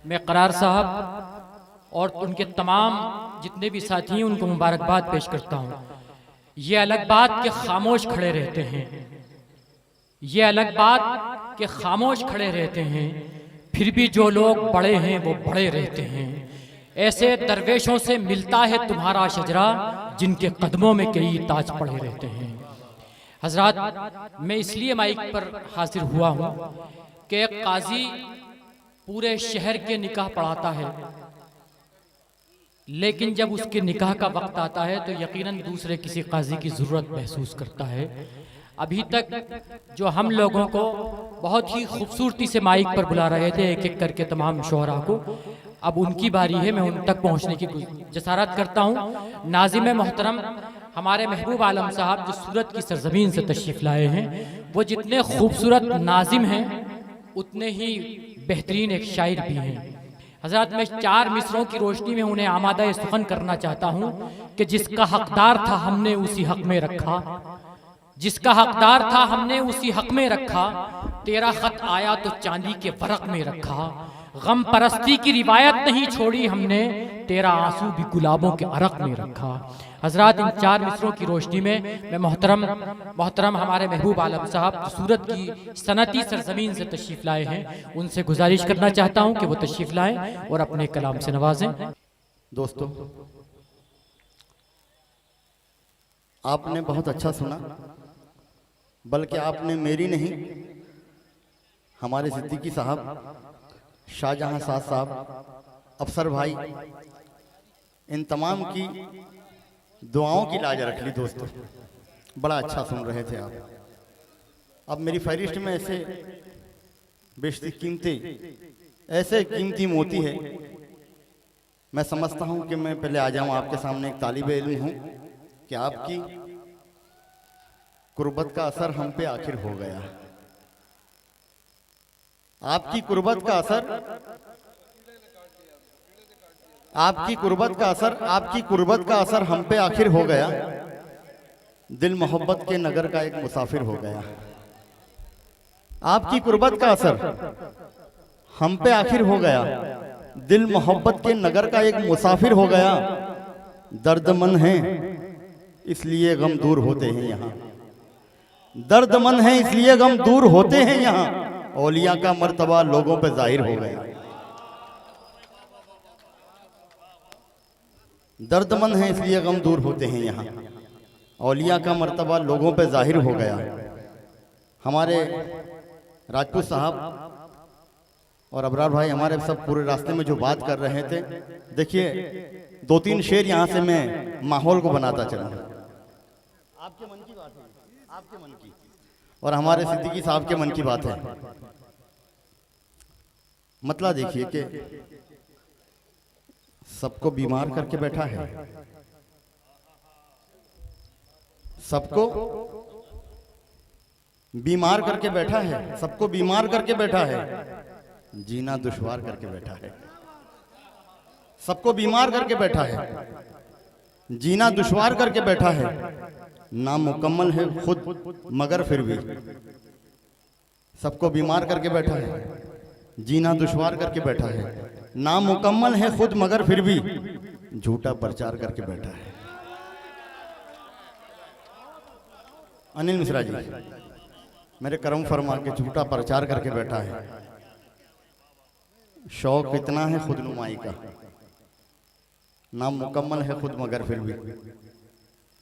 मैं करार साहब और उनके तमाम जितने भी साथी हैं उनको मुबारकबाद पेश करता हूँ। ये अलग बात कि खामोश खड़े रहते हैं, ये अलग बात कि खामोश खड़े रहते हैं, फिर भी जो लोग बड़े हैं वो बड़े रहते हैं। ऐसे दरवेशों से मिलता है तुम्हारा शजरा, जिनके कदमों में कई ताज पड़े रहते हैं। हजरात, मैं इसलिए माइक पर हाजिर हुआ हूँ कि एक काजी पूरे शहर के निकाह पढ़ाता है, लेकिन जब उसके निकाह का वक्त आता है तो यकीनन दूसरे किसी काजी की ज़रूरत महसूस करता है। अभी तक जो हम लोगों को बहुत ही खूबसूरती से माइक पर बुला रहे थे एक एक करके तमाम शोहरा को, अब उनकी बारी है, मैं उन तक पहुंचने की जसारत करता हूं। नाज़िम मोहतरम हमारे महबूब आलम साहब जो सूरत की सरजमीन से तशरीफ़ लाए हैं, वो जितने खूबसूरत नाजिम हैं उतने ही बेहतरीन एक शायर भी हैं। हज़रत, मैं 4 मिसरों की रोशनी में उन्हें आमादा सुखन करना चाहता हूँ कि जिसका हकदार था हमने उसी हक में रखा, जिसका हकदार था हमने उसी हक में रखा, तेरा खत आया तो चांदी के फरक में रखा, गम परस्ती की रिवायत नहीं छोड़ी हमने, तेरा आंसू भी गुलाबों के अरक में रखा। हजरात, इन 4 मिसरों की रोशनी में मैं मोहतरम हमारे महबूब आलम साहब सूरत की सनती सरजमीन से तशरीफ़ लाए हैं, उनसे गुजारिश करना चाहता हूँ कि वो तशरीफ़ लाएं और अपने कलाम से नवाजें। दोस्तों, आपने बहुत अच्छा सुना, बल्कि आपने मेरी नहीं, हमारे सिद्दीकी साहब, शाहजहां साहब, अफसर भाई, इन तमाम की दुआओं की लाज रख ली। दोस्तों, बड़ा अच्छा सुन रहे थे आप। अब मेरी फहरिस्त में ऐसे बेशती कीमती, ऐसे कीमती मोती है, मैं समझता हूं कि मैं पहले आ जाऊं आपके सामने। एक तालिबे इल्म हूं कि आपकी कुर्बत का असर हम पे आखिर हो गया, आपकी कुर्बत का असर, आपकी कुर्बत का असर, आपकी कुर्बत का असर हम पे आखिर हो गया, दिल मोहब्बत के नगर का एक मुसाफिर हो गया। आपकी कुर्बत का असर हम पे आखिर हो गया, दिल मोहब्बत के नगर का एक मुसाफिर हो गया। दर्दमंद हैं इसलिए गम दूर होते हैं यहाँ, दर्दमंद हैं इसलिए गम दूर होते हैं यहाँ, औलिया का मर्तबा लोगों पे जाहिर हो गया। दर्दमंद हैं इसलिए गम दूर होते हैं यहाँ, औलिया का मर्तबा लोगों पे जाहिर हो गया। हमारे राजपूत साहब और अबरार भाई हमारे सब पूरे रास्ते में जो बात कर रहे थे, देखिए 2-3 शेर यहाँ से मैं माहौल को बनाता चला। आपके मन की बात है, आपके मन की, और हमारे सिद्दीकी साहब के मन की बात है। मतलब देखिए कि सबको बीमार करके बैठा है, सबको बीमार करके बैठा है, सबको बीमार करके बैठा है, जीना दुश्वार करके बैठा है। सबको बीमार करके बैठा है, जीना दुश्वार करके बैठा है, नामुकम्मल है खुद मगर फिर भी। सबको बीमार करके बैठा है, जीना दुश्वार करके बैठा है, नामुकम्मल है खुद मगर फिर भी झूठा प्रचार करके बैठा है। अनिल मिश्रा जी मेरे करम फरमा के झूठा प्रचार करके बैठा है। शौक इतना है खुद नुमाई का, नामुकम्मल है खुद मगर फिर भी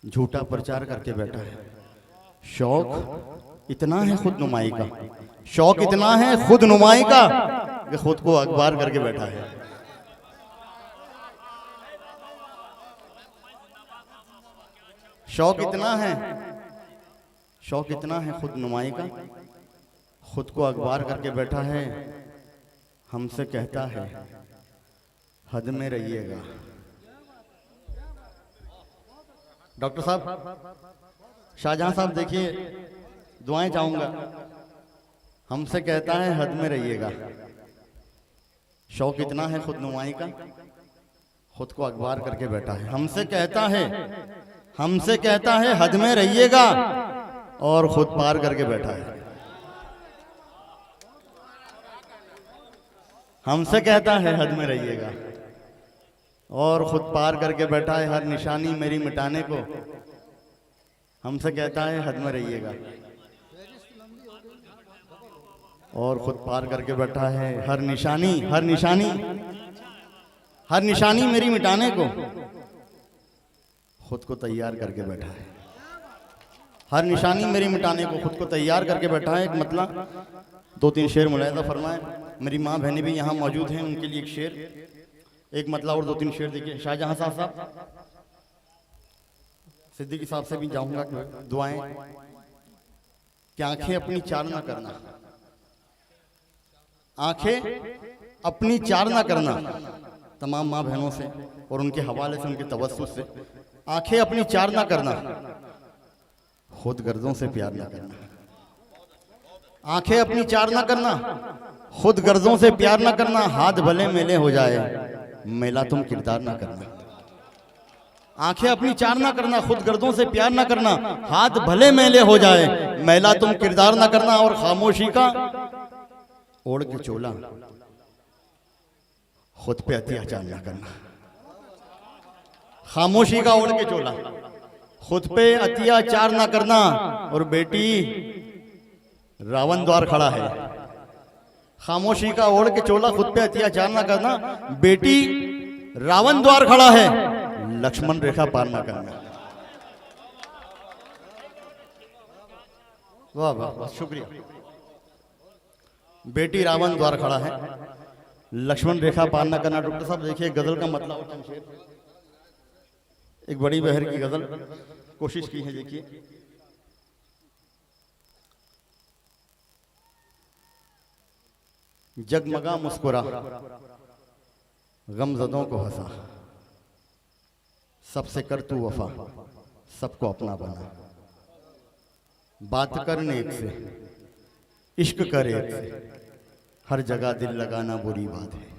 झूठा प्रचार करके बैठा है। शौक इतना है खुद नुमाई का, शौक इतना है खुद नुमाई का कि खुद को अखबार करके बैठा है। शौक इतना है, शौक इतना है खुद नुमाई का, खुद को अखबार करके बैठा है। हमसे कहता है हद में रहिएगा। डॉक्टर साहब, शाहजहां साहब, देखिए दुआएं चाहूंगा। हमसे कहता है हद में रहिएगा। शौक इतना है खुद नुमाई का, खुद को अखबार करके बैठा है। हमसे कहता है हद में रहिएगा और खुद पार करके बैठा है। हमसे कहता है हद में रहिएगा, और खुद पार करके बैठा है हर निशानी मेरी मिटाने को। हमसे कहता है हद में रहिएगा, और खुद पार करके बैठा है हर निशानी मेरी मिटाने को। खुद को तैयार करके बैठा है, हर निशानी मेरी मिटाने को खुद को तैयार करके बैठा है। एक मतलब 2-3 शेर मुलाहिजा फरमाए। मेरी माँ बहनें भी यहाँ मौजूद हैं, उनके लिए एक शेर, एक मतलब और 2-3 शेर देखिए। शाहजहां साहब, सिद्दीकी साहब से भी जाऊंगा दुआएं कि आंखें अपनी चार ना करना, आंखें अपनी चार ना करना। तमाम माँ बहनों से और उनके हवाले से, उनके तवज्जुह से, आंखें अपनी चार ना करना, खुद गर्दों से प्यार ना करना। आंखें अपनी चार ना करना, खुद गर्दों से प्यार ना करना। हाथ भले मेले हो जाए, मेला तुम किरदार ना करना। आंखें अपनी चार ना करना, खुद गर्दों से प्यार ना करना। हाथ भले मेले हो जाए, मेला तुम किरदार ना करना। और खामोशी का ओढ़ के चोला, खुद पे अत्याचार ना करना। खामोशी का ओढ़ के चोला, खुद पे अत्याचार ना करना। और बेटी रावण द्वार खड़ा है, खामोशी का ओढ़ के चोला, खुद पे अत्याचार ना करना। बेटी रावण द्वार खड़ा है, लक्ष्मण रेखा पार ना करना। वाह वाह वाह, शुक्रिया। बेटी रावण द्वार खड़ा है, लक्ष्मण रेखा पार ना करना। डॉक्टर साहब देखिए गजल का मतलब होता है, एक बड़ी बहर की गजल कोशिश की है। देखिए जगमगा मुस्कुरा, गमजदों को हंसा, सबसे कर तू वफा, सबको अपना बना। बात कर नेक से, इश्क कर एक से, हर जगह दिल लगाना बुरी बात है।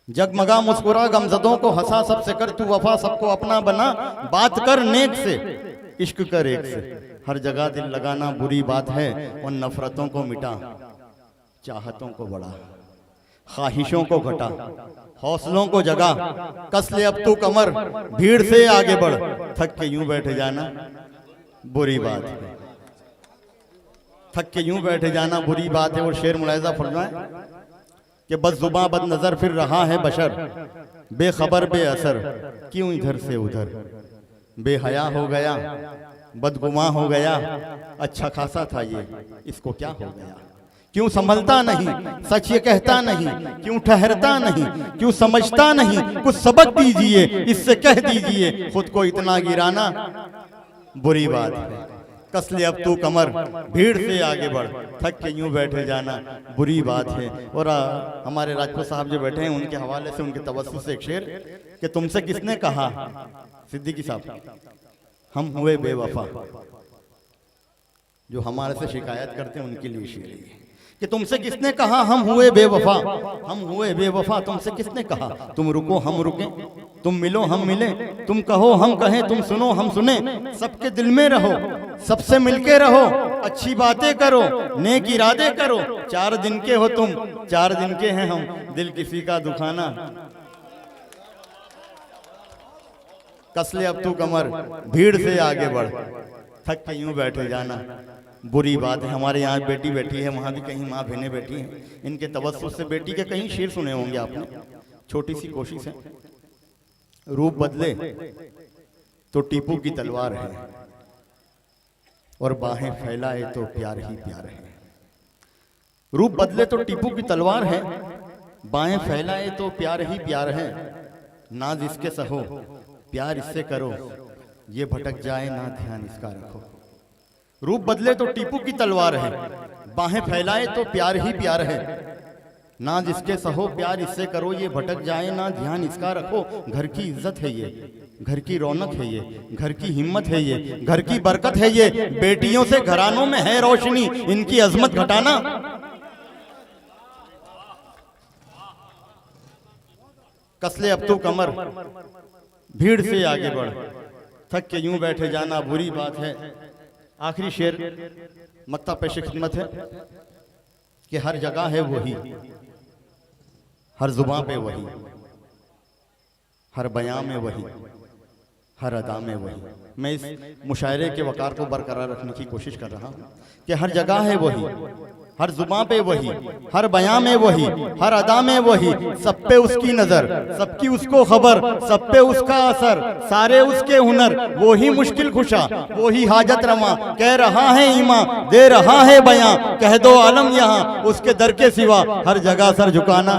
जगमगा मुस्कुरा, गमजदों को हंसा, सबसे कर तू वफा, सबको अपना बना। बात कर नेक से, इश्क कर एक से, हर जगह दिल लगाना बुरी बात है। उन नफरतों को मिटा, चाहतों को बढ़ा, ख्वाहिशों को घटा, हौसलों को जगा। कस ले अब तू कमर, भीड़ से आगे बढ़, थक के यूं बैठे जाना बुरी बात है। थक के यूं बैठे जाना बुरी बात है। और शेर मुलाहिजा फरमाए कि बस जुबां बद नजर फिर रहा है बशर, बेखबर बेअसर क्यों इधर से उधर। बेहया हो गया, बदगुमा हो गया, अच्छा खासा था ये, इसको क्या हो गया। क्यों संभलता नहीं, सच ये कहता नहीं, क्यों ठहरता नहीं, क्यों समझता नहीं। कुछ सबक दीजिए, इससे कह दीजिए, खुद को इतना गिराना बुरी बात है। कस ले अब तू कमर, भीड़ से आगे बढ़, थक के यूं बैठे जाना बुरी बात है। और हमारे राजपूत साहब जो बैठे हैं, उनके हवाले से, उनके तवज्जुह से एक शेर कि तुमसे किसने कहा, सिद्दीकी साहब, हम हुए बेवफा। जो हमारे से शिकायत करते हैं उनके लिए शेर है कि तुमसे किसने कहा हम हुए बेवफा, हम हुए बेवफा। तुमसे किसने कहा तुम रुको हम रुके, तुम मिलो हम मिले, तुम कहो हम कहें, तुम सुनो हम सुने। सबके दिल में रहो, सबसे मिलके रहो, अच्छी बातें करो, नेक इरादे करो। 4 दिन के हो तुम, 4 दिन के हैं हम, दिल किसी का दुखाना। कसले अब तू कमर, भीड़ से आगे बढ़, थक के यूं बैठे जाना बुरी बात है। हमारे यहाँ बेटी बैठी है, वहाँ भी कहीं माँ बहनें बैठी हैं। इनके तवज्जुह से बेटी के कहीं शेर सुने होंगे आपने। छोटी सी कोशिश है। रूप बदले तो टीपू की तलवार है, और बाहें फैलाए तो प्यार ही प्यार है। रूप बदले तो टीपू की तलवार है, बाहें फैलाए तो प्यार ही प्यार है। नाज इसके सहो, प्यार इससे करो, ये भटक जाए ना ध्यान इसका रखो। रूप बदले तो टीपू की तलवार है, बाहें फैलाए तो प्यार ही प्यार है। नाज इसके सहो, प्यार इससे करो, ये भटक जाए ना ध्यान इसका रखो। घर की इज्जत है ये, घर की रौनक है ये, घर की हिम्मत है ये, घर की बरकत है ये। बेटियों से घरानों में है रोशनी, इनकी अजमत घटाना। कसले अब तो कमर, भीड़ से आगे बढ़, थक के यूं बैठे जाना बुरी बात है। आखिरी शेर मक्ता पेश खिदमत है कि हर जगह है वही, हर जुबां पे वही, हर बयां में वही, हर अदा में वही। मैं इस मुशायरे के वकार को बरकरार रखने की कोशिश कर रहा हूँ कि हर जगह है वही, हर जुबां पे वही, हर बयां में वही, हर अदा में वही। सब पे उसकी नजर, सबकी उसको खबर, सब पे उसका असर, सारे उसके हुनर, वो ही मुश्किल खुशा, वो ही हाजत रवा। कह रहा है ईमा, दे रहा है बयां, कह दो आलम यहाँ उसके दर के सिवा, हर जगह सर झुकाना